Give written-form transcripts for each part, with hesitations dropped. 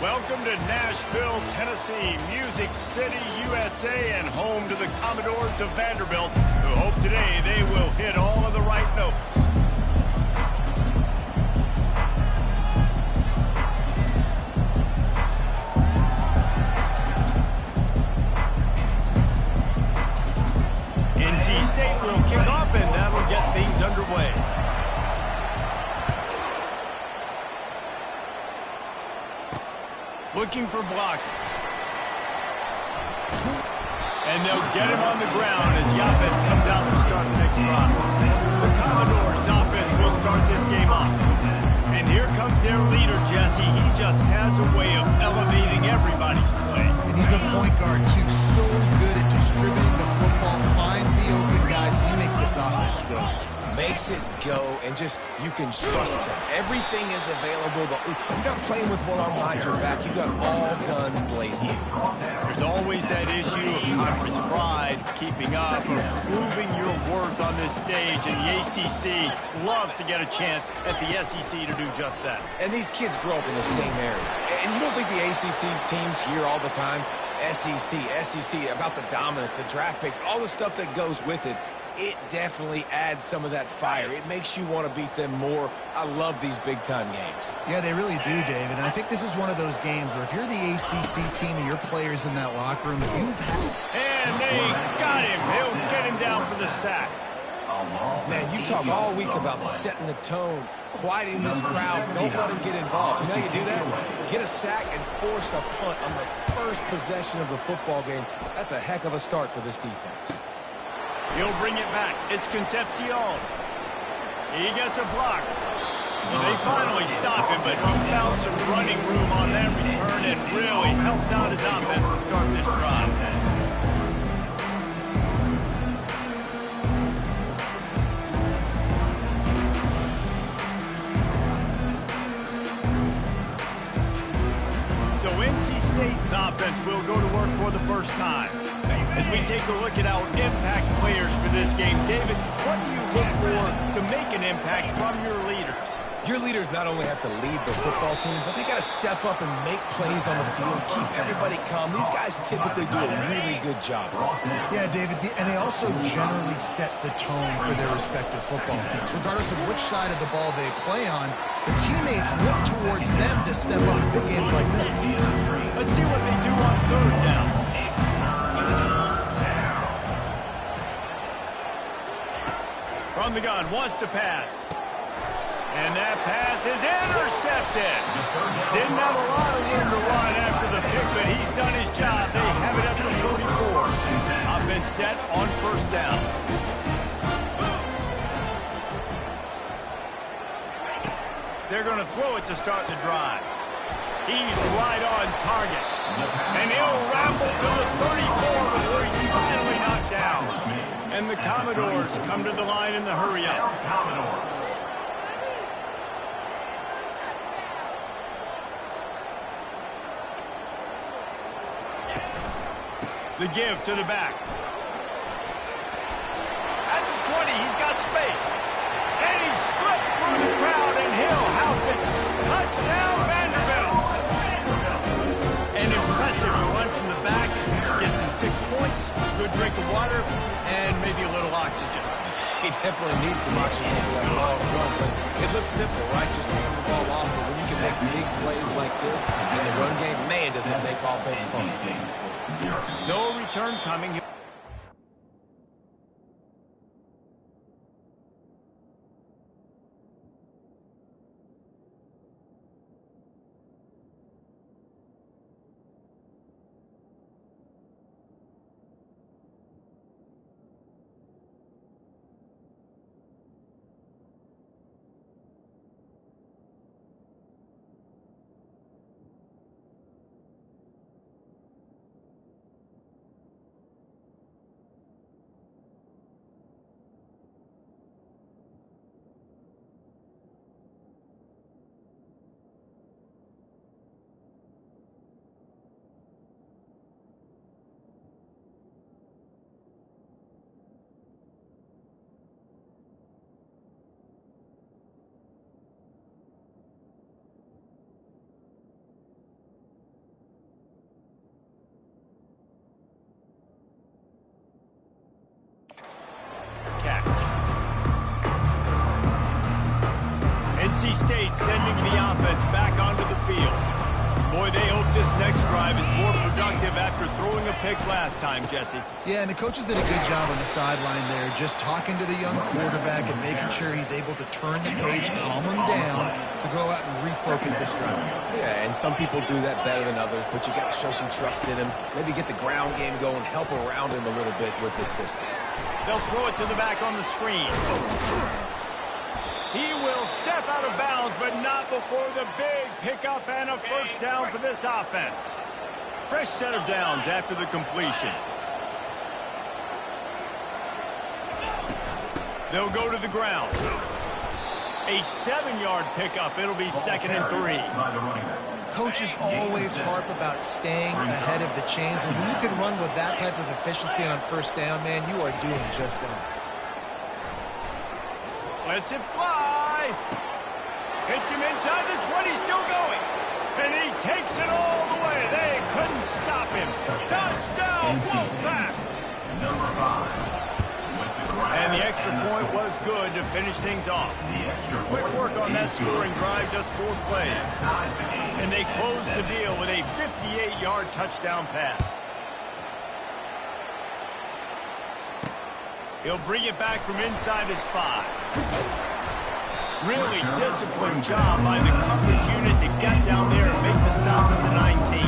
Welcome to Nashville, Tennessee, Music City, USA, and home to the Commodores of Vanderbilt, who hope today they will hit all of the right notes. NC State will kick off, and that'll get things underway. Looking for blockers. And they'll get him on the ground as the offense comes out to start the next drive. The Commodores offense will start this game off. And here comes their leader, Jesse. He just has a way of elevating everybody's play. And he's a point guard, too. So good at distributing the football, finds the open guys, and he makes this offense go. Makes it go, and just, you can trust him. Everything is available. You're not playing with one arm behind your back. You've got all guns blazing. There's always that issue of conference pride, keeping up, or proving your worth on this stage, and the ACC loves to get a chance at the SEC to do just that. And these kids grow up in the same area. And you don't think the ACC teams hear all the time, SEC, about the dominance, the draft picks, all the stuff that goes with it. It definitely adds some of that fire. It makes you want to beat them more. I love these big-time games. Yeah, they really do, David. And I think this is one of those games where if you're the ACC team and your players in that locker room, if you've had... And they got him. He'll get him down for the sack. Man, you talk all week about setting the tone, quieting this crowd. Don't let them get involved. You know how you do that? Get a sack and force a punt on the first possession of the football game. That's a heck of a start for this defense. He'll bring it back. It's Concepcion. He gets a block. Well, they finally stop him, but he found some running room on that return and really helps out his offense to start this drive. So NC State's offense will go to work for the first time. As we take a look at our impact players for this game, David, what do you look for to make an impact from your leaders? Your leaders not only have to lead the football team, but they got to step up and make plays on the field, keep everybody calm. These guys typically do a really good job. Yeah, David, and they also generally set the tone for their respective football teams. Regardless of which side of the ball they play on, the teammates look towards them to step up in big games like this. Let's see what they do on third down. From the gun, wants to pass. And that pass is intercepted. Didn't have a lot of room to run after the pick, but he's done his job. They have it at the 44. Offense set on first down. They're going to throw it to start the drive. He's right on target. And he'll ramble to the 34 before he's finally knocked down. And the Commodores come to the line in the hurry-up. The give to the back. At the 20, he's got space. And he slipped through the crowd, and he'll house it. Touchdown, Vanderbilt. An impressive run from the back. Gets him 6 points, good drink of water, and maybe a little oxygen. He definitely needs some oxygen to that long run, but it looks simple, right? Just hand the ball off, but when you can make big plays like this in the run game, man, does it make offense fun. No return coming. NC State sending the offense back onto the field. Boy, they hope this next drive is more productive after throwing a pick last time, Jesse. Yeah, and the coaches did a good job on the sideline there, just talking to the young quarterback and making sure he's able to turn the page, calm him down, to go out and refocus this drive. Yeah, and some people do that better than others, but you got to show some trust in him. Maybe get the ground game going, help around him a little bit with this system. They'll throw it to the back on the screen. He will step out of bounds, but not before the big pickup and a first down for this offense. Fresh set of downs after the completion. They'll go to the ground. A 7-yard pickup. It'll be 2nd and 3. Coaches always harp about staying ahead of the chains, and when you can run with that type of efficiency on first down, man, you are doing just that. Lets it fly. Hits him inside the 20, still going. And he takes it all the way. They couldn't stop him. Touchdown, Wolfpack. Number 5. And the extra point was good to finish things off. Quick work on that scoring drive, just 4 plays. And they close the deal with a 58-yard touchdown pass. He'll bring it back from inside his 5. Really disciplined job by the coverage unit to get down there and make the stop at the 19.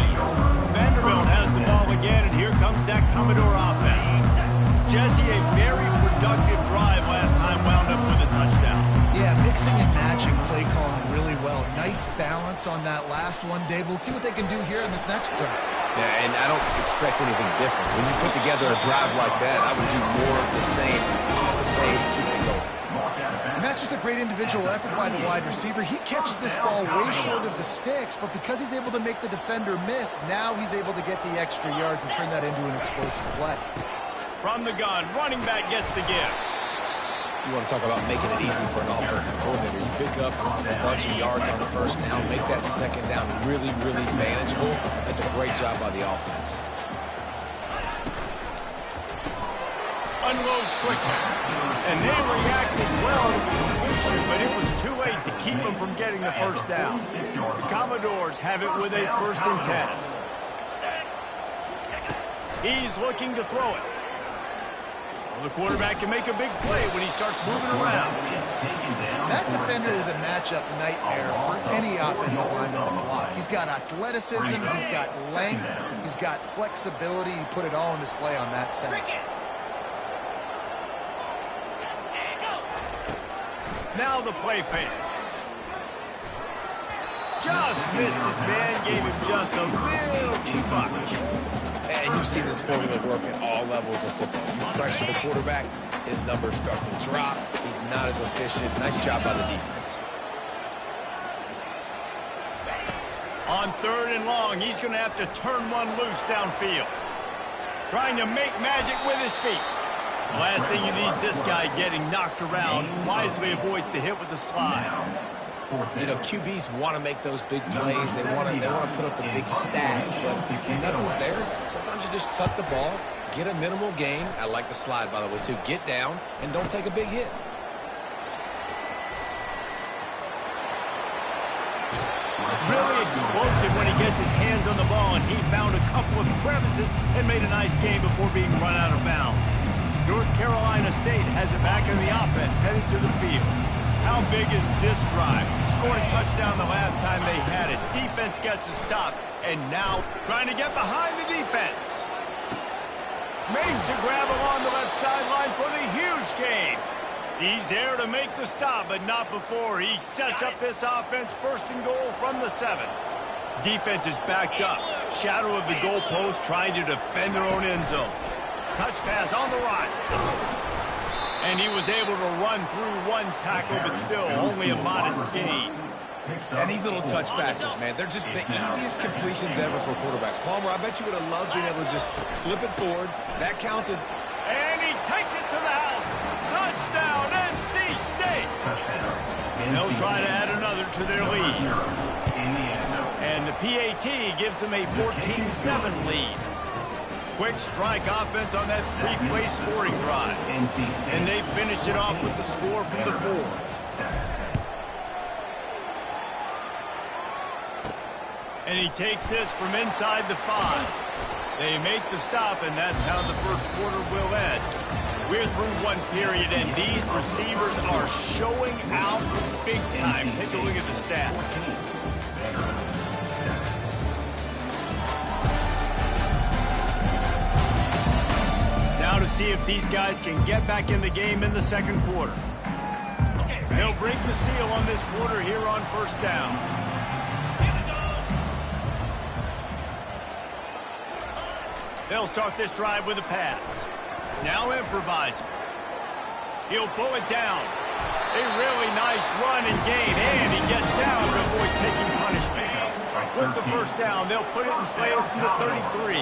Vanderbilt has the ball again, and here comes that Commodore offense. Jesse, a very productive drive last time, wound up with a touchdown. Yeah, mixing and matching play calling really well. Nice balance on that last one, Dave. We'll see what they can do here in this next drive. Yeah, and I don't expect anything different. When you put together a drive like that, I would do more of the same. Keep the pace, keep it going. And that's just a great individual effort by the wide receiver. He catches this ball way short of the sticks, but because he's able to make the defender miss, now he's able to get the extra yards and turn that into an explosive play. From the gun, running back gets the give. You want to talk about making it easy for an offensive coordinator. You pick up a bunch of yards on the first down, make that second down really, really manageable. That's a great job by the offense. Unloads quickly. And they reacted well to the completion, but it was too late to keep them from getting the first down. The Commodores have it with a 1st and 10. He's looking to throw it. The quarterback can make a big play when he starts moving around. That defender is a matchup nightmare for any offensive lineman to block. He's got athleticism, he's got length, he's got flexibility. He put it all on display on that side. Now the play fake. Just missed his man, gave him just a little too much. And you see this formula work at all levels of football. You pressure the quarterback, his numbers start to drop. He's not as efficient. Nice job by the defense. On 3rd and long, he's going to have to turn one loose downfield. Trying to make magic with his feet. The last thing you need is this guy getting knocked around. Wisely avoids the hit with the slide. You know, QBs want to make those big plays. They want to put up the big stats, but if nothing's there, sometimes you just tuck the ball, get a minimal gain. I like the slide, by the way, too. Get down and don't take a big hit. Really explosive when he gets his hands on the ball, and he found a couple of crevices and made a nice game before being run out of bounds. North Carolina State has it back in the offense, headed to the field. How big is this drive? Scored a touchdown the last time they had it. Defense gets a stop, and now trying to get behind the defense. Makes the grab along the left sideline for the huge gain. He's there to make the stop, but not before. He sets up this offense 1st and goal from the 7. Defense is backed up. Shadow of the goalpost trying to defend their own end zone. Touch pass on the right. And he was able to run through one tackle, but still only a modest gain. And these little touch passes, man, they're just the easiest completions ever for quarterbacks. Palmer, I bet you would have loved being able to just flip it forward. That counts as... And he takes it to the house. Touchdown, NC State. They'll try to add another to their lead. And the PAT gives them a 14-7 lead. Quick strike offense on that 3-play scoring drive. And they finished it off with the score from the 4. And he takes this from inside the 5. They make the stop, and that's how the first quarter will end. We're through one period, and these receivers are showing out big time. Take a look at the stats. Now to see if these guys can get back in the game in the second quarter. They'll break the seal on this quarter here on first down. They'll start this drive with a pass. Now improvising. He'll pull it down. A really nice run and gain, and he gets down to avoid taking punishment. With the first down, they'll put it in play from the 33.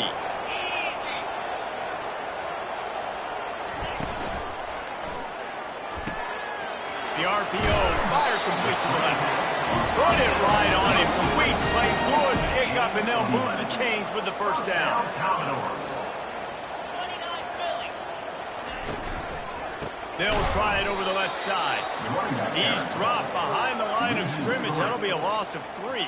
The RPO, fire complete to the left. Put it right on him. Sweet play, good pickup, and they'll move the chains with the first down. They'll try it over the left side. He's dropped behind the line of scrimmage. That'll be a loss of 3.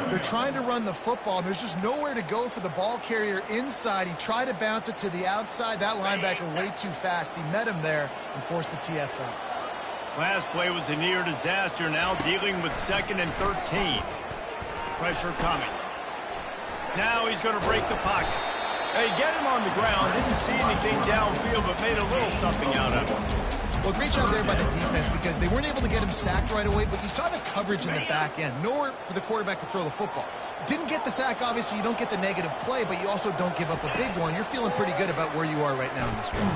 They're trying to run the football. There's just nowhere to go for the ball carrier inside. He tried to bounce it to the outside. That linebacker way too fast. He met him there and forced the TFL. Last play was a near disaster. Now dealing with 2nd and 13. Pressure coming. Now he's going to break the pocket. Hey, get him on the ground. Didn't see anything downfield, but made a little something out of it. Well, great job there by the defense because they weren't able to get him sacked right away, but you saw the coverage in the back end. Nowhere for the quarterback to throw the football. Didn't get the sack, obviously. You don't get the negative play, but you also don't give up a big one. You're feeling pretty good about where you are right now in this game.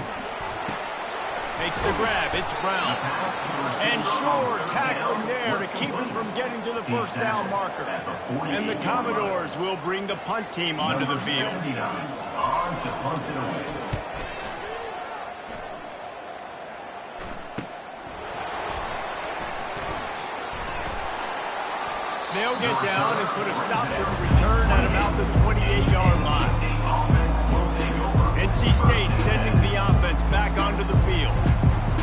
Makes the grab. It's Brown. And Shore tackling there to keep him from getting to the first down marker. And the Commodores will bring the punt team onto the field. They'll get down and put a stop to the return at about the 28-yard line. NC State sending the offense back onto the field.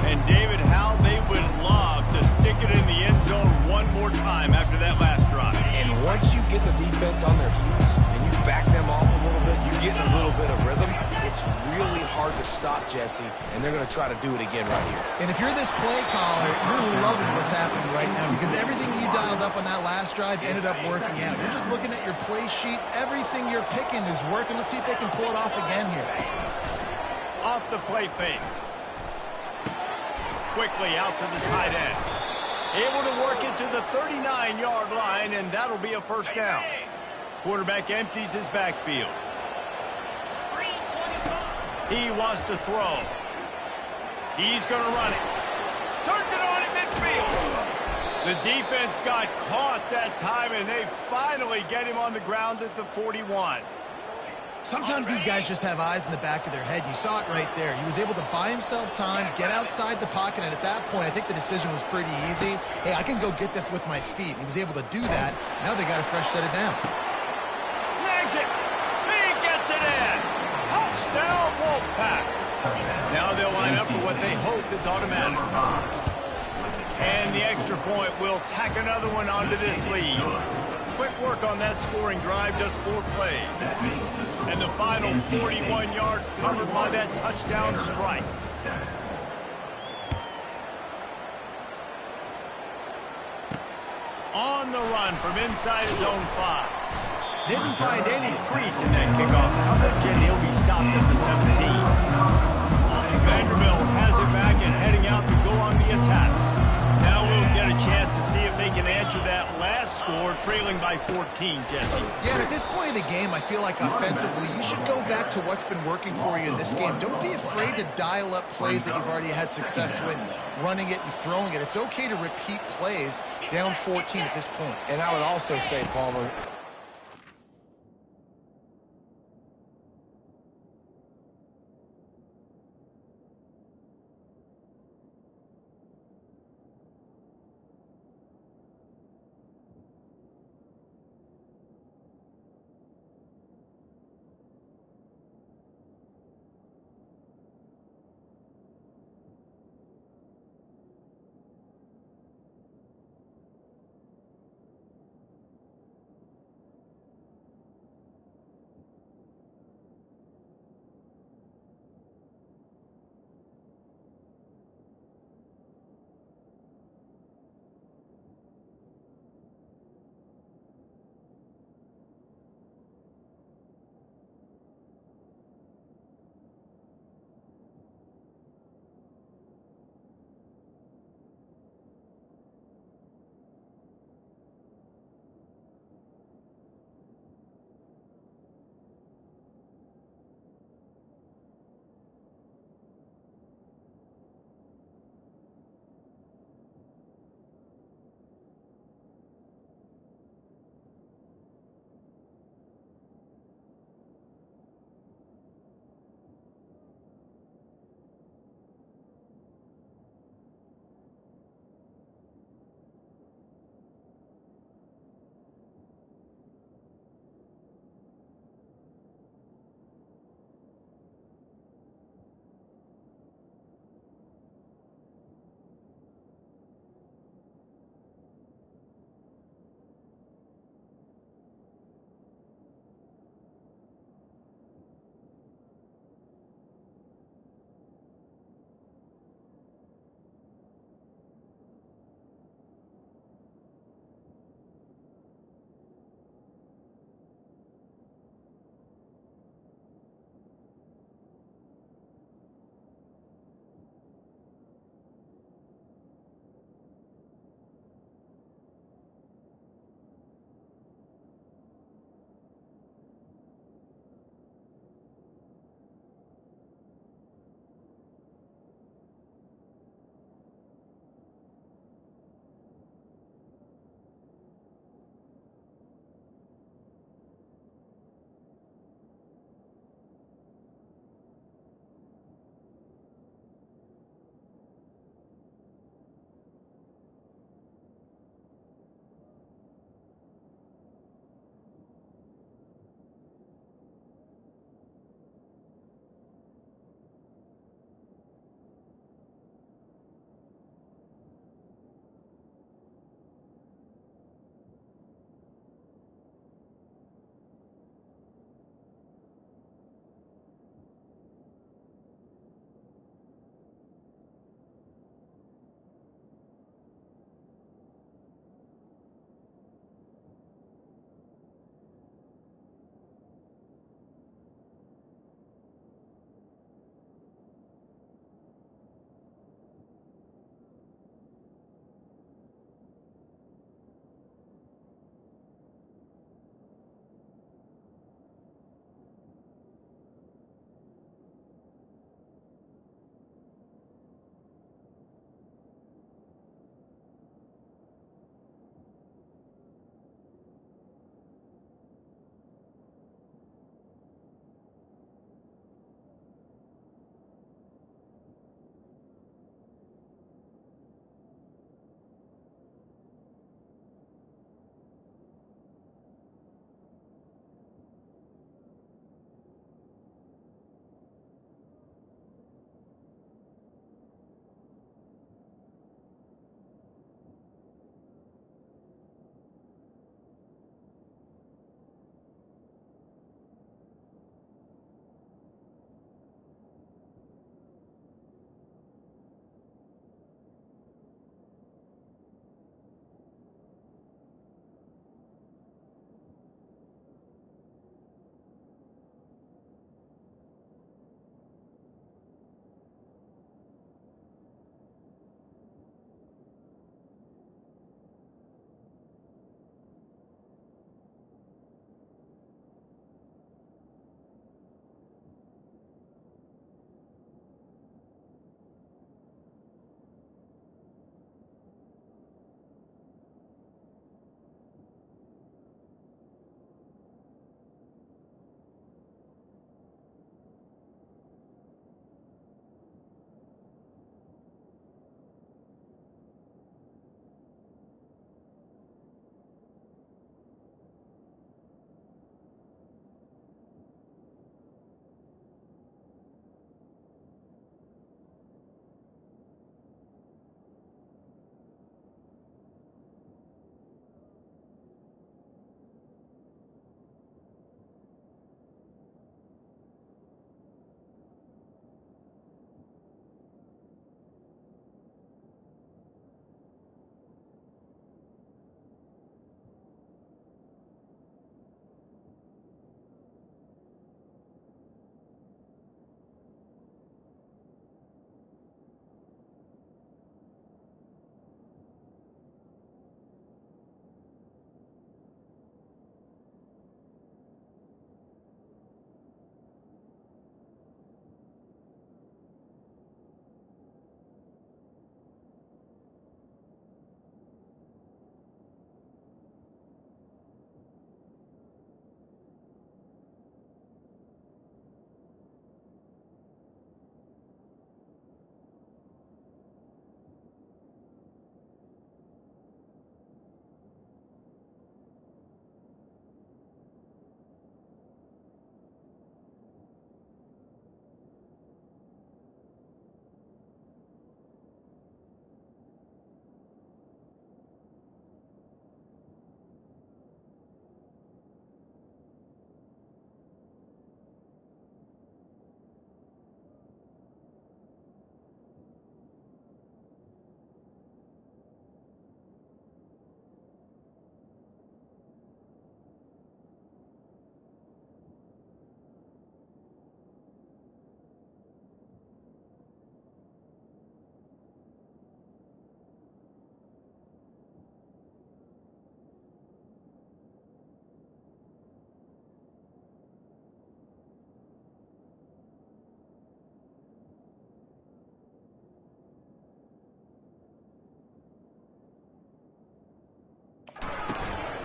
And David, how they would love to stick it in the end zone one more time after that last drive. And once you get the defense on their heels and you back them off a little bit, you get a little bit of rhythm, it's really hard to stop, Jesse, and they're going to try to do it again right here. And if you're this play caller, you're loving what's happening right now because everything you dialed up on that last drive ended up working out. You're just looking at your play sheet. Everything you're picking is working. Let's see if they can pull it off again here. Off the play fake. Quickly out to the tight end. Able to work it to the 39-yard line, and that'll be a first down. Quarterback empties his backfield. He wants to throw. He's going to run it. Turns it on at midfield. The defense got caught that time, and they finally get him on the ground at the 41. Sometimes these guys just have eyes in the back of their head. You saw it right there. He was able to buy himself time, get outside the pocket, and at that point, I think the decision was pretty easy. Hey, I can go get this with my feet. He was able to do that. Now they got a fresh set of downs. Snags it. He gets it in. Touchdown, Wolfpack. Now they'll line up for what they hope is automatic. And the extra point will tack another one onto this lead. Quick work on that scoring drive, just 4 plays. And the final 41 yards covered by that touchdown strike. On the run from inside his own 5. Didn't find any crease in that kickoff coverage, and he'll be stopped at the 17. Vanderbilt has it back and heading out to go on the attack. Now we'll get a chance to see if they can answer that last score, trailing by 14, Jesse. Yeah, and at this point in the game, I feel like offensively, you should go back to what's been working for you in this game. Don't be afraid to dial up plays that you've already had success with, running it and throwing it. It's okay to repeat plays down 14 at this point. And I would also say, Palmer,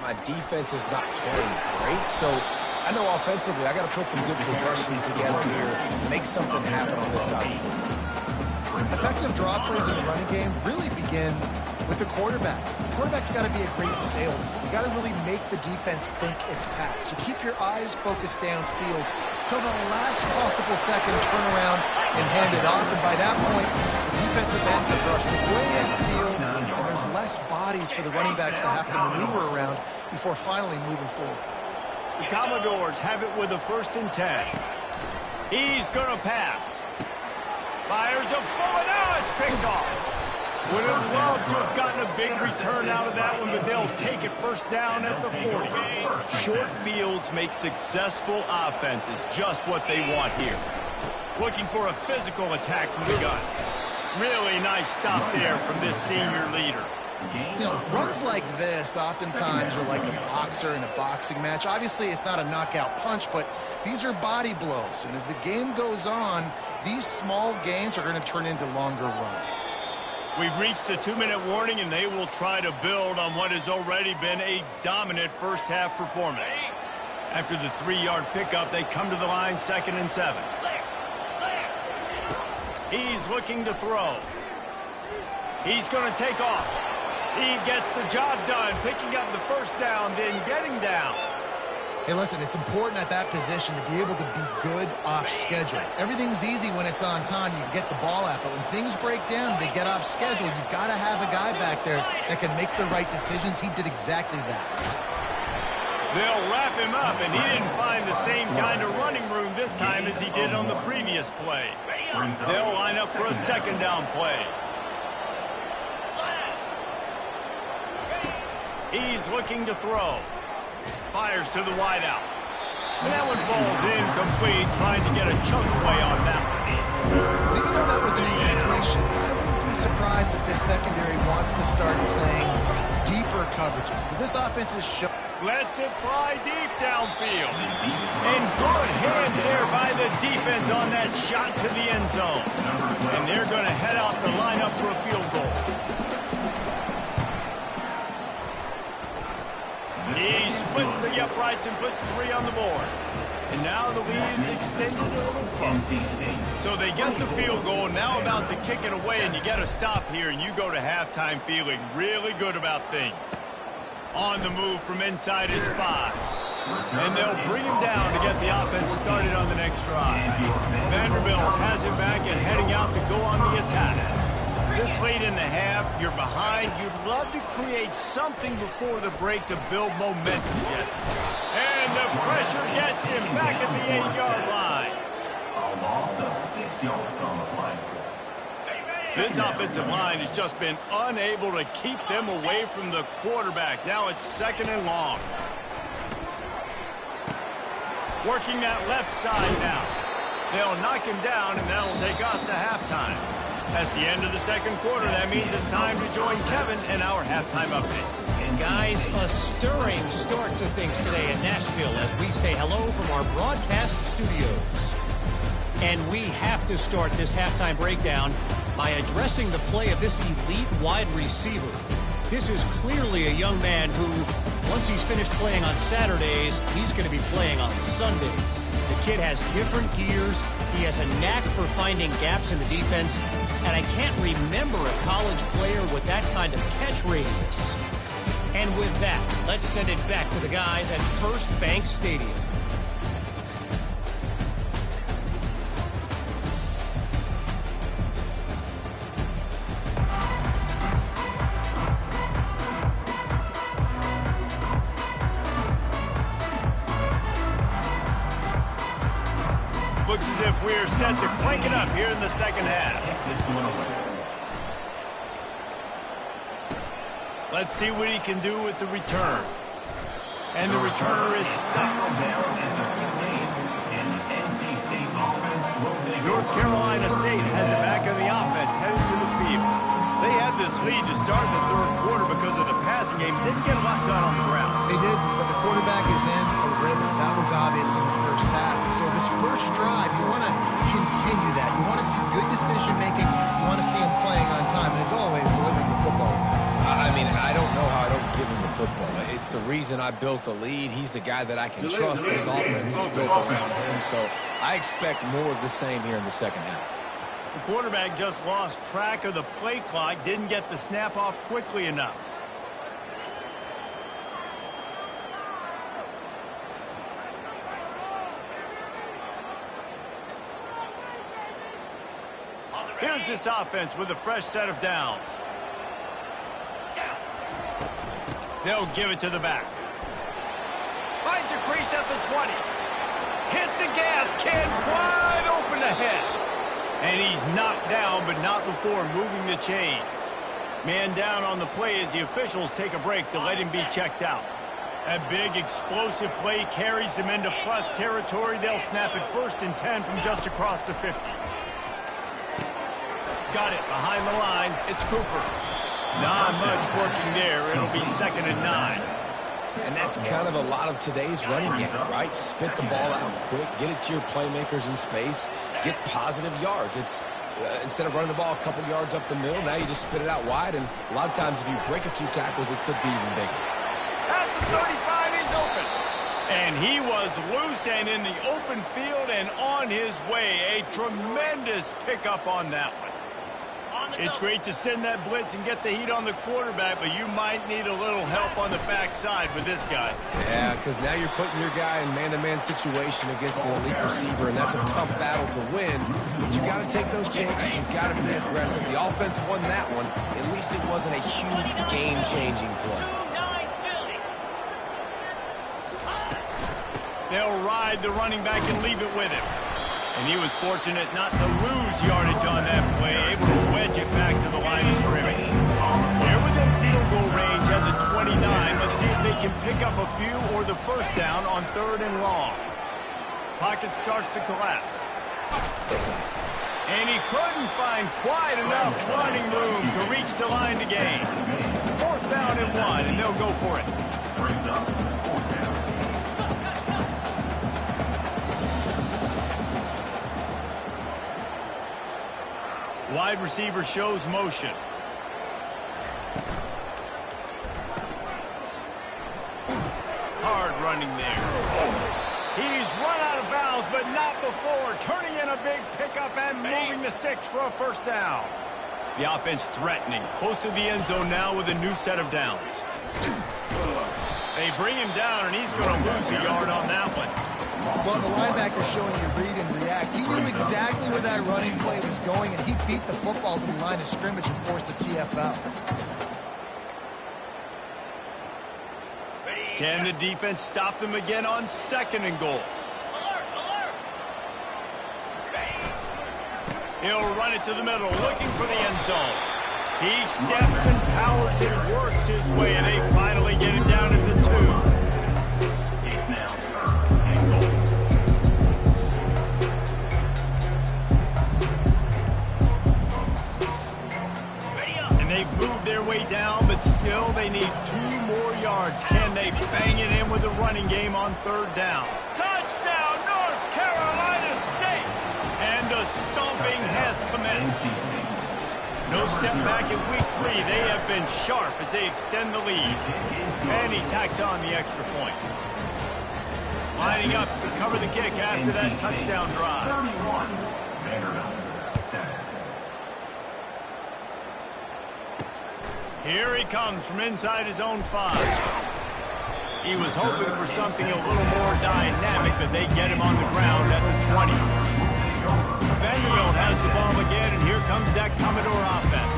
my defense is not playing great, so I know offensively I got to put some good possessions together here, make something happen on this side of the football. Effective draw plays in the running game really begin with the quarterback. The quarterback's got to be a great salesman. You got to really make the defense think it's pass. You keep your eyes focused downfield till the last possible second, turn around and hand it off. And by that point, the defensive ends have rushed way upfield, and there's less bodies for the running backs to have to maneuver around before finally moving forward. The Commodores have it with a 1st and 10. He's going to pass. Fires a bullet. Now it's picked off. Would have loved to have gotten a big return out of that one, but they'll take it 1st down at the 40. Short fields make successful offenses just what they want here. Looking for a physical attack from the gun. Really nice stop there from this senior leader. You know, runs like this oftentimes are like a boxer in a boxing match. Obviously, it's not a knockout punch, but these are body blows. And as the game goes on, these small gains are going to turn into longer runs. We've reached the 2-minute warning, and they will try to build on what has already been a dominant first-half performance. After the 3-yard pickup, they come to the line 2nd and 7. He's looking to throw. He's going to take off. He gets the job done, picking up the 1st down, then getting down. Hey, listen, it's important at that position to be able to be good off schedule. Everything's easy when it's on time. You can get the ball out, but when things break down, they get off schedule. You've got to have a guy back there that can make the right decisions. He did exactly that. They'll wrap him up, and he didn't find the same kind of running room this time as he did on the previous play. They'll line up for a 2nd down play. He's looking to throw. Fires to the wideout. And that one falls incomplete, trying to get a chunk play on that one. Even though that was an incompletion, I wouldn't be surprised if this secondary wants to start playing deeper coverages, because this offense is showing. Lets it fly deep downfield. And good hands there by the defense on that shot to the end zone. And they're going to head out to line up for a field goal. He splits the uprights and puts 3 on the board. And now the lead is extended a little further. So they get the field goal, now about to kick it away, and you get a stop here, and you go to halftime feeling really good about things. On the move from inside is 5. And they'll bring him down to get the offense started on the next drive. Vanderbilt has it back and heading out to go on the attack. This late in the half, you're behind. You'd love to create something before the break to build momentum, Jesse. And the pressure gets him back at the 8-yard line. A loss of 6 yards on the play. This offensive line has just been unable to keep them away from the quarterback. Now it's 2nd and long. Working that left side now. They'll knock him down, and that'll take us to halftime. That's the end of the 2nd quarter. That means it's time to join Kevin in our halftime update. And guys, a stirring start to things today in Nashville as we say hello from our broadcast studios. And we have to start this halftime breakdown by addressing the play of this elite wide receiver. This is clearly a young man who, once he's finished playing on Saturdays, he's going to be playing on Sundays. The kid has different gears. He has a knack for finding gaps in the defense. And I can't remember a college player with that kind of catch radius. And with that, let's send it back to the guys at First Bank Stadium. Looks as if we're set to crank it up here in the 2nd half. Let's see what he can do with the return. And the returner is stopped. North Carolina State has it back in the offense, headed to the field. They had this lead to start the 3rd quarter because of the passing game. Didn't get a lot done on the ground. They did, but the quarterback is in a rhythm. That was obvious in the 1st half. And so this first drive, you want to continue that. You want to see good decision-making. You want to see him playing on time. And as always, delivering the football. I mean, I don't know how I don't give him the football. It's the reason I built the lead. He's the guy that I can trust. This offense is built around him, so I expect more of the same here in the second half. The quarterback just lost track of the play clock, didn't get the snap off quickly enough. Here's this offense with a fresh set of downs. They'll give it to the back. Finds a crease at the 20. Hit the gas, kid, wide open ahead. And he's knocked down, but not before moving the chains. Man down on the play as the officials take a break to let him be checked out. That big, explosive play carries them into plus territory. They'll snap it 1st and 10 from just across the 50. Got it behind the line. It's Cooper. Not much working there. It'll be 2nd and 9. And that's kind of a lot of today's running game, right? Spit the ball out quick, get it to your playmakers in space, get positive yards. It's instead of running the ball a couple yards up the middle, now you just spit it out wide, and a lot of times if you break a few tackles, it could be even bigger. At the 35, he's open. And he was loose and in the open field and on his way. A tremendous pickup on that one. It's great to send that blitz and get the heat on the quarterback, but you might need a little help on the backside with this guy. Yeah, because now you're putting your guy in man-to-man situation against the elite receiver, and that's a tough battle to win. But you got to take those chances. You've got to be aggressive. The offense won that one. At least it wasn't a huge game-changing play. They'll ride the running back and leave it with him. And he was fortunate not to lose yardage on that play, able to wedge it back to the line of scrimmage. They're within field goal range at the 29. Let's see if they can pick up a few or the 1st down on 3rd and long. Pocket starts to collapse. And he couldn't find quite enough running room to reach the line to gain. 4th down and 1, and they'll go for it. Brings up 4th down. Wide receiver shows motion. Hard running there. He's run out of bounds, but not before. Turning in a big pickup and moving the sticks for a 1st down. The offense threatening. Close to the end zone now with a new set of downs. They bring him down, and he's going to lose a yard on that one. Well, the linebacker showing you read and react. He knew exactly where that running play was going, and he beat the football to the line of scrimmage and forced the TFL. Can the defense stop them again on 2nd and goal? He'll run it to the middle, looking for the end zone. He steps and powers and works his way, and they finally get him down at the 2. It's now 3rd and goal. And they've moved their way down, but still they need 2 more yards. Can they bang it in with the running game on 3rd down? Touchdown, North Carolina State! And the stomping has commenced. No step back in week 3. They have been sharp as they extend the lead. And he tacks on the extra point. Lining up to cover the kick after that touchdown drive. 31. Vanderbilt, 7. Here he comes from inside his own 5. He was hoping for something a little more dynamic, but they get him on the ground at the 20. Vanderbilt has the ball again, and here comes that Commodore offense.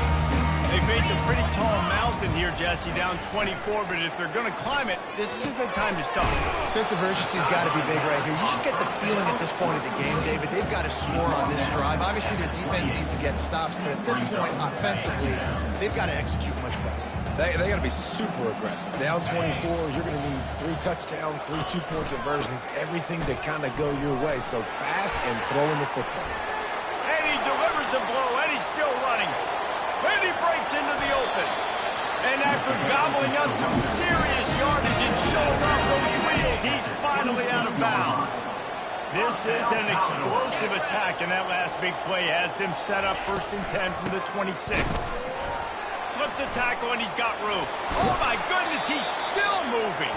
They face a pretty tall mountain here, Jesse, down 24, but if they're going to climb it, this is a good time to start. Sense of urgency's got to be big right here. You just get the feeling at this point of the game, David, they've got to score on this drive. Obviously, their defense needs to get stops, but at this point, offensively, they've got to execute much better. They got to be super aggressive. Down 24, you're going to need 3 touchdowns, 3 two-point conversions, everything to kind of go your way. So fast and throwing the football. And he delivers the blow, and he's still running. And he breaks into the open. And after gobbling up some serious yardage and showing off those wheels, he's finally out of bounds. This is an explosive attack, and that last big play has them set up 1st and 10 from the 26. Slip Jumps a tackle, and he's got room. Oh, my goodness, he's still moving.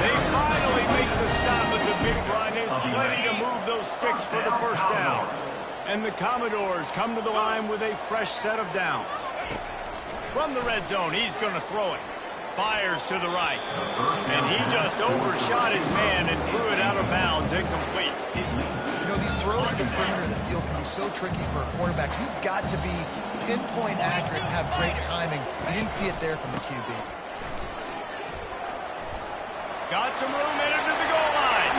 They finally make the stop, but the big run is plenty to move those sticks for the first down. And the Commodores come to the line with a fresh set of downs. From the red zone, he's going to throw it. Fires to the right. And he just overshot his man and threw it out of bounds, incomplete. You know, these throws to the perimeter of the field can be so tricky for a quarterback. You've got to be pinpoint accurate and have great timing. You didn't see it there from the QB. Got some room headed to the goal line.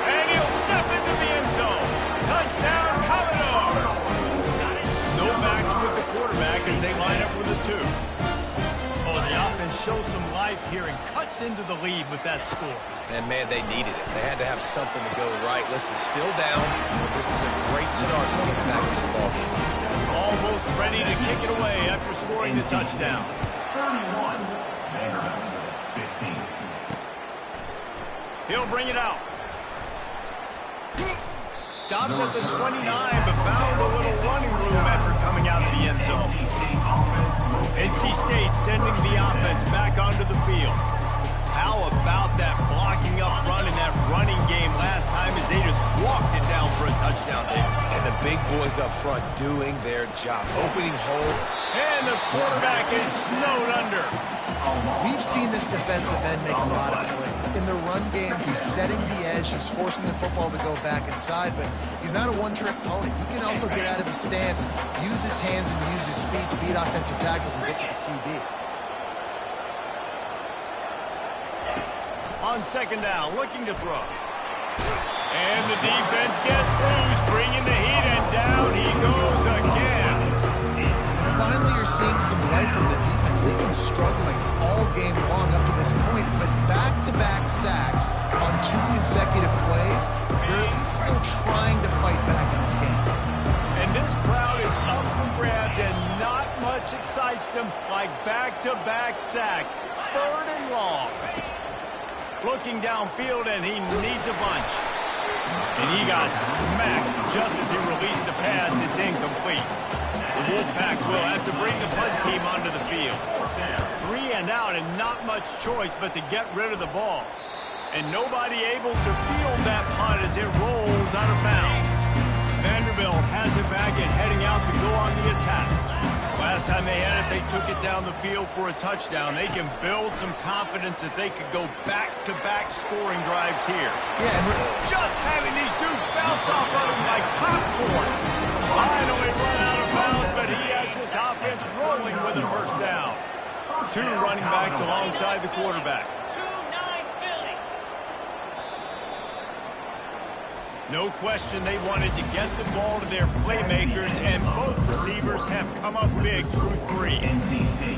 And he'll step into the end zone. Touchdown, Commodores. No backs with the quarterback as they line up with a 2. Oh, the offense shows some life here and cuts into the lead with that score. And, man, they needed it. They had to have something to go right. Listen, still down, but this is a great start to get back in this ballgame. Almost ready to kick it away after scoring the touchdown. 31, Vanderbilt, 15. He'll bring it out. Stopped at the 29, but found a little running room after coming out of the end zone. NC State sending the offense back onto the field. How about that blocking up front in that running game last time as they just walked it down for a touchdown, David? And the big boys up front doing their job. Opening hole. And the quarterback is snowed under. We've seen this defensive end make a lot of plays. In the run game, he's setting the edge. He's forcing the football to go back inside, but he's not a one-trick pony. He can also get out of his stance, use his hands, and use his speed to beat offensive tackles and get to the QB. On second down, looking to throw. And the defense gets loose, bringing the heat, and down he goes again. Finally, you're seeing some life from the defense. They've been struggling all game long up to this point, but back-to-back sacks on 2 consecutive plays, they're at least still trying to fight back in this game. And this crowd is up for grabs, and not much excites them like back-to-back sacks. 3rd and long. Looking downfield, and he needs a bunch. And he got smacked just as he released the pass. It's incomplete. The Wolfpack will have to bring the punt team onto the field. 3 and out, and not much choice but to get rid of the ball. And nobody able to field that punt as it rolls out of bounds. Vanderbilt has it back and heading out to go on the attack. Last time they had it, they took it down the field for a touchdown. They can build some confidence that they could go back-to-back scoring drives here. Yeah, and just having these dudes bounce off of him like popcorn. Finally run out of bounds, but he has this offense rolling with a first down. 2 running backs alongside the quarterback. No question they wanted to get the ball to their playmakers, and both receivers have come up big through 3. NC State,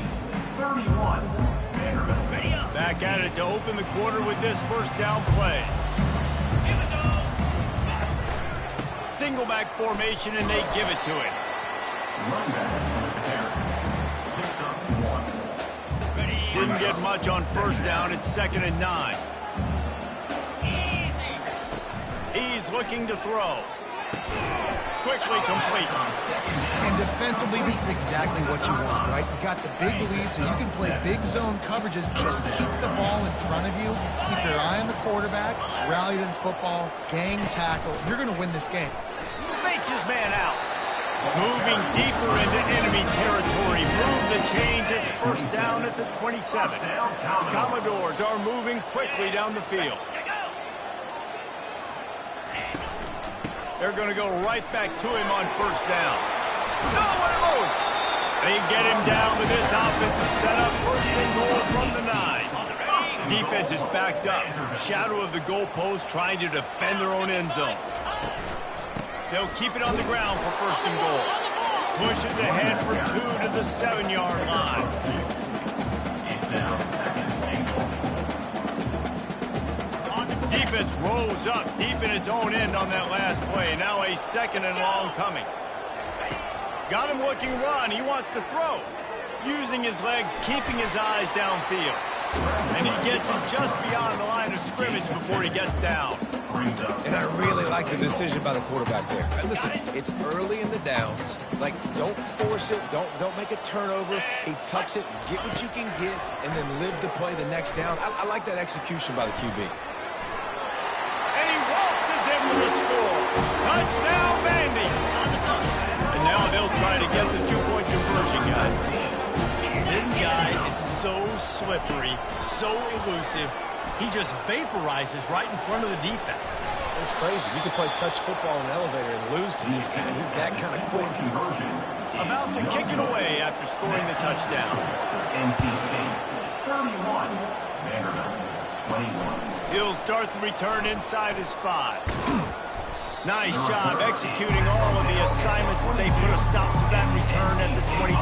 31, Vanderbilt. Back at it to open the quarter with this first down play. Single back formation, and they give it to him. Run back, picks up 1. Didn't get much on first down. It's 2nd and 9. He's looking to throw. Quickly complete. And defensively, this is exactly what you want, right? You got the big lead, so you can play big zone coverages. Just keep the ball in front of you. Keep your eye on the quarterback. Rally to the football. Gang tackle. You're going to win this game. Fakes his man out. Moving deeper into enemy territory. Move the chains. It's first down at the 27. The Commodores are moving quickly down the field. They're going to go right back to him on first down. No, what a move! They get him down with this offensive setup. First and goal from the 9. Defense is backed up. Shadow of the goalpost trying to defend their own end zone. They'll keep it on the ground for first and goal. Pushes ahead for 2 to the 7-yard line. It's now 2nd and goal. Defense rolls up deep in its own end on that last play. Now a 2nd and long coming. Got him looking run. He wants to throw. Using his legs, keeping his eyes downfield. And he gets it just beyond the line of scrimmage before he gets down. brings up. And I really like the decision by the quarterback there. And listen, it's early in the downs. Like, don't force it. Don't make a turnover. He tucks it, get what you can get, and then live to play the next down. I like that execution by the QB. And he waltzes in for the score. Touchdown, Vandy. And now they'll try to get the two-point conversion, guys. This guy is so slippery, so elusive. He just vaporizes right in front of the defense. It's crazy. You can play touch football in an elevator and lose to this guy. He's that kind of quick. Conversion. About to kick it away after scoring the touchdown. NC State 31, Vanderbilt 21. He'll start the return inside his 5. Nice job executing all of the assignments as they put a stop to that return at the 22.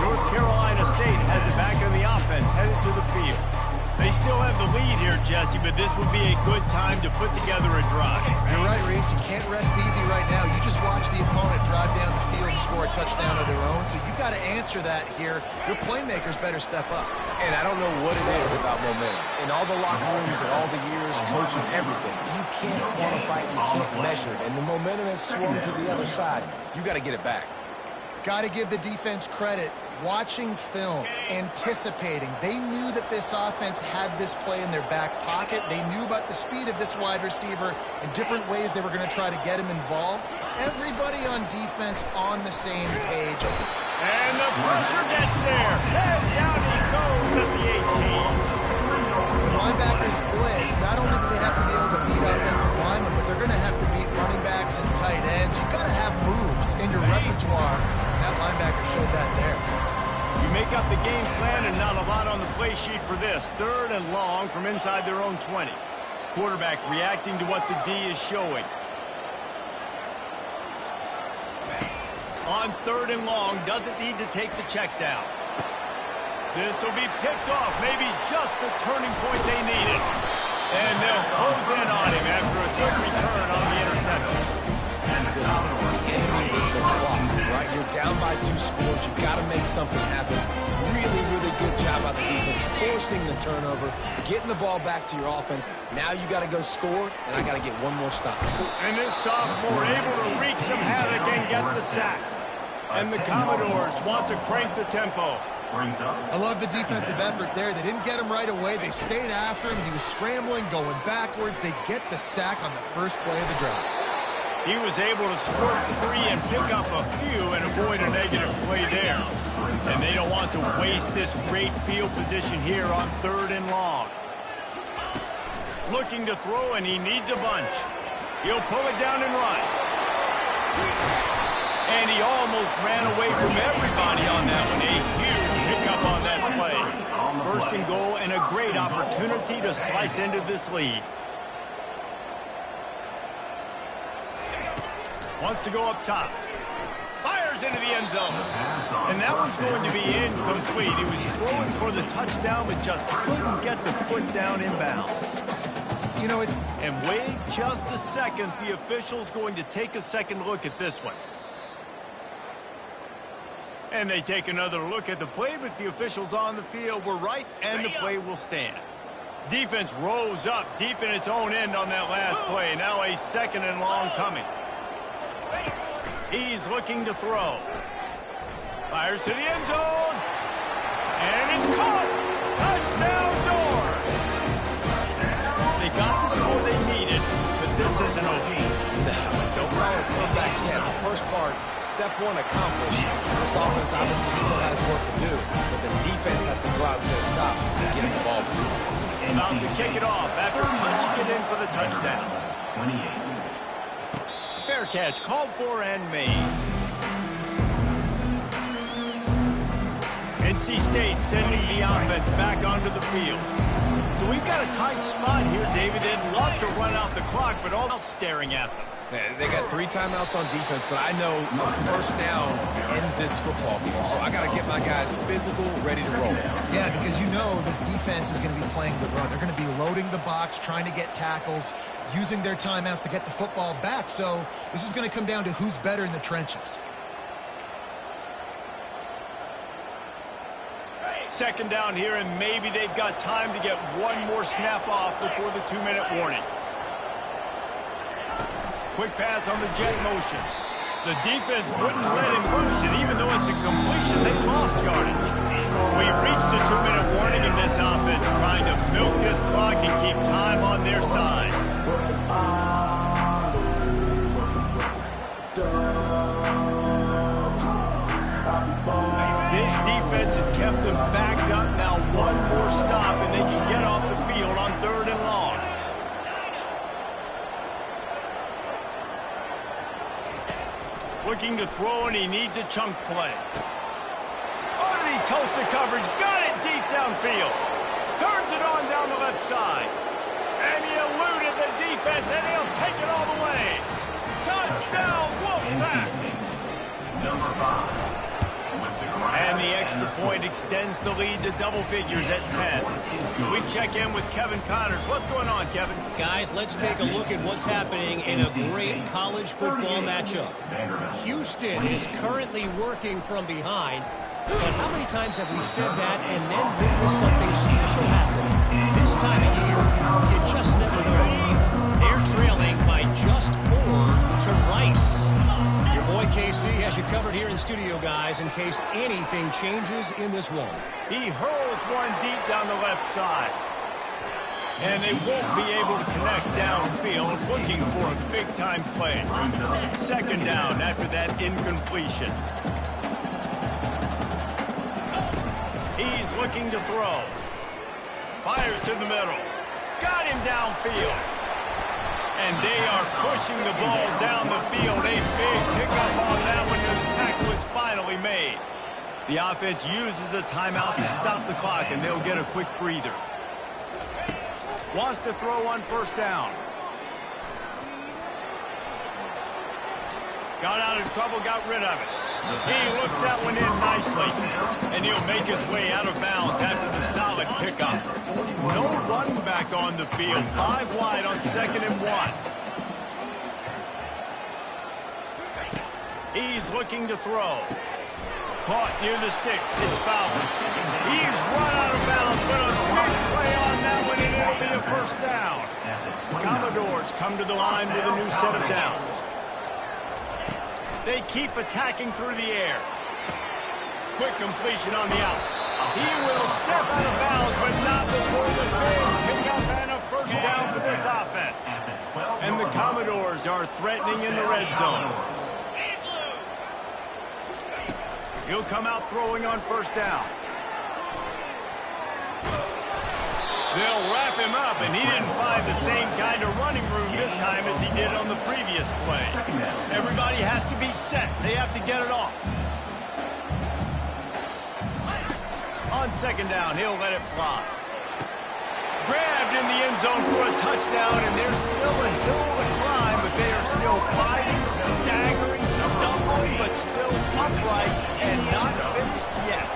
North Carolina State has it back on the offense, headed to the field. They still have the lead here, Jesse, but this would be a good time to put together a drive. You're right, Reese. You can't rest easy right now. You just watch the opponent drive down the field and score a touchdown of their own, so you've got to answer that here. Your playmakers better step up. And I don't know what it is about momentum. In all the locker rooms and all the years, coaching, everything, you can't quantify it, you can't measure it. And the momentum has swung to the other side. You got to get it back. Got to give the defense credit. Watching film, anticipating. They knew that this offense had this play in their back pocket. They knew about the speed of this wide receiver and different ways they were going to try to get him involved. Everybody on defense on the same page. And the pressure gets there. And down he goes at the 18. Linebackers blitz. Not only do they have to be able to beat offensive linemen, but they're going to have to beat running backs and tight ends. You've got to have moves in your repertoire. That linebacker showed that there. You make up the game plan and not a lot on the play sheet for this. 3rd and long from inside their own 20. Quarterback reacting to what the D is showing. On 3rd and long, doesn't need to take the check down. This will be picked off, maybe just the turning point they needed. And they'll close in on him after a good return on the interception. The enemy is the clock, right? You're down by 2 scores. You've got to make something happen. Really, really good job by the defense, forcing the turnover, getting the ball back to your offense. Now you got to go score, and I got to get one more stop. And this sophomore able to wreak some havoc and get the sack. And the Commodores want to crank the tempo. I love the defensive effort there. They didn't get him right away. They stayed after him. He was scrambling, going backwards. They get the sack on the first play of the drive. He was able to squirt 3 and pick up a few and avoid a negative play there. And they don't want to waste this great field position here on 3rd and long. Looking to throw, and he needs a bunch. He'll pull it down and run. And he almost ran away from everybody on that one. A huge pickup on that play. 1st and goal and a great opportunity to slice into this lead. Wants to go up top. Fires into the end zone. And that one's going to be incomplete. He was throwing for the touchdown, but just couldn't get the foot down inbounds. You know, And wait just a second. The official's going to take a second look at this one. And they take another look at the play, but the officials on the field were right, and the play will stand. Defense rose up deep in its own end on that last play. Now a 2nd and long coming. He's looking to throw. Fires to the end zone. And it's caught. Touchdown Doors. They got the score they needed, but this isn't over. No, don't call it comeback yet. The first part, step 1 accomplished. This offense obviously still has work to do, but the defense has to go out and get a stop and get him the ball. About to kick it off after punching it in for the touchdown. 28. Fair catch called for and made. NC State sending the offense back onto the field. So we've got a tight spot here, David. They'd love to run out the clock, but all out staring at them. They got 3 timeouts on defense, but I know a first down ends this football game. So I got to get my guys physical, ready to roll. Yeah, because you know this defense is going to be playing the run. They're going to be loading the box, trying to get tackles, using their timeouts to get the football back. So this is going to come down to who's better in the trenches. 2nd down here, and maybe they've got time to get one more snap off before the 2-minute warning. quick pass on the jet motion. The defense wouldn't let him loose, and even though it's a completion, they lost yardage. We've reached the 2-minute warning in this offense, trying to milk this clock and keep time on their side. This defense has kept them backed up. Now one more stop, and they can get off the field on 3rd and long. Looking to throw, and he needs a chunk play. Underneath toasted coverage, got it deep downfield. Turns it on down the left side. And he eluded the defense, and he'll take it all the way. Touchdown, Wolfpack! Number 5. And the extra point extends the lead to double figures at 10. We check in with Kevin Connors. What's going on, Kevin? Guys, let's take a look at what's happening in a great college football matchup. Houston is currently working from behind, but how many times have we said that and then witnessed something special happen? This time of year, you just never know. They're trailing by just 4 to Rice. Your boy KC has you covered here in studio, guys, in case anything changes in this one. He hurls one deep down the left side. And they won't be able to connect downfield, looking for a big-time play. 2nd down after that incompletion. He's looking to throw. Fires to the middle. Got him downfield. And they are pushing the ball down the field. A big pickup on that one. The tackle is finally made. The offense uses a timeout to stop the clock, and they'll get a quick breather. Wants to throw on 1st down. Got out of trouble, got rid of it. He looks that one in nicely. And he'll make his way out of bounds after the solid pickup. No running back on the field. 5 wide on 2nd and 1. He's looking to throw. Caught near the sticks. It's fouled. He's run out of bounds, but a big play on that one, and it'll be a 1st down. The Commodores come to the line with a new set of downs. They keep attacking through the air. Quick completion on the out. He will step out of bounds, but not before the big pickup and a 1st down for this offense. And the Commodores are threatening in the red zone. He'll come out throwing on 1st down. They'll wrap him up, and he didn't find the same kind of running room this time as he did on the previous play. Everybody has to be set. They have to get it off. On 2nd down, he'll let it fly. Grabbed in the end zone for a touchdown, and there's still a hill to climb, but they are still fighting, staggering, stumbling, but still upright and not finished yet.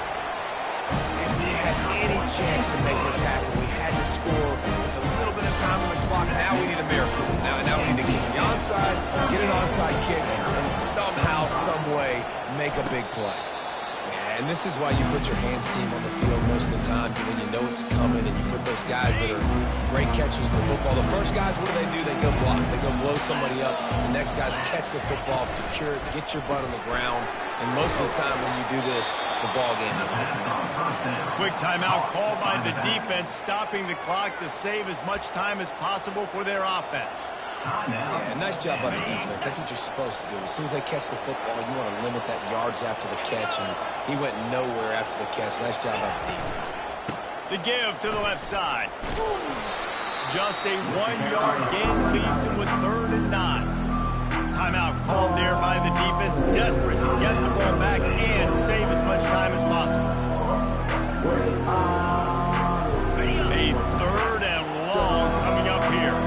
If we had any chance to make this happen, we had to score with a little bit of time on the clock. Now we need a miracle. Now we need to kick the onside, get an onside kick, and somehow, some way, make a big play. And this is why you put your hands team on the field most of the time, when you know it's coming, and you put those guys that are great catchers in the football. The first guys, what do? They go block. They go blow somebody up. The next guys catch the football, secure it, get your butt on the ground. And most of the time when you do this, the ball game is over. Quick timeout called by the defense, stopping the clock to save as much time as possible for their offense. Yeah, nice job by the defense. That's what you're supposed to do. As soon as they catch the football, you want to limit that yards after the catch, and he went nowhere after the catch. Nice job by the defense. The give to the left side. Just a 1-yard gain leaves him with 3rd and 9. Timeout called there by the defense, desperate to get the ball back and save as much time as possible. A 3rd and long coming up here.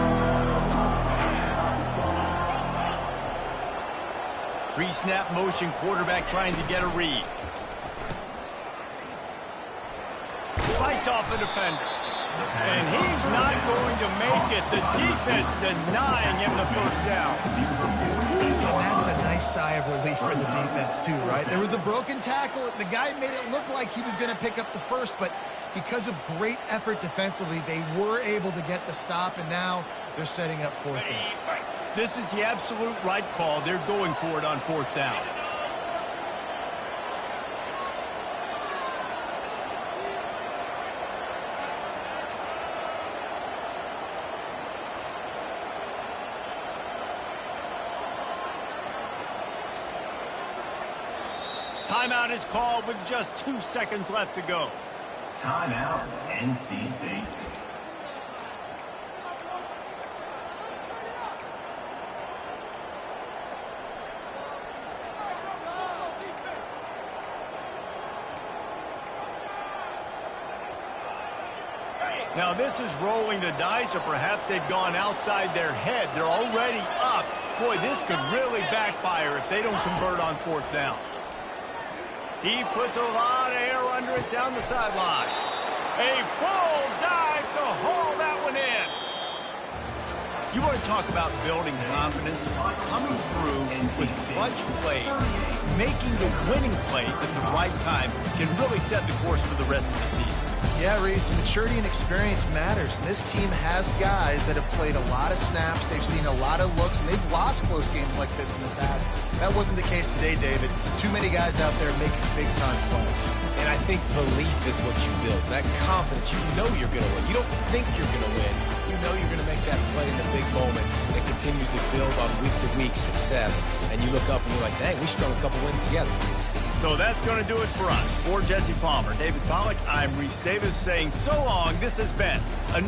Pre-snap motion, quarterback trying to get a read. Fights off a defender. And he's not going to make it. The defense denying him the 1st down. And that's a nice sigh of relief for the defense too, right? There was a broken tackle. The guy made it look like he was going to pick up the 1st, but because of great effort defensively, they were able to get the stop, and now they're setting up 4th down. This is the absolute right call. They're going for it on 4th down. Timeout is called with just 2 seconds left to go. Timeout, NC State. Now this is rolling the dice, or perhaps they've gone outside their head. They're already up. Boy, this could really backfire if they don't convert on 4th down. He puts a lot of air under it down the sideline. A full dive to haul that one in. You want to talk about building confidence? Coming through with clutch plays, making the winning plays at the right time can really set the course for the rest of the season. Yeah, Reese, maturity and experience matters. And this team has guys that have played a lot of snaps. They've seen a lot of looks, and they've lost close games like this in the past. That wasn't the case today, David. Too many guys out there making big-time plays. And I think belief is what you build. That confidence, you know you're going to win. You don't think you're going to win. You know you're going to make that play in the big moment that continues to build on week-to-week success. And you look up and you're like, dang, we strung a couple wins together. So that's going to do it for us. For Jesse Palmer, David Pollack, I'm Reese Davis saying so long. This has been another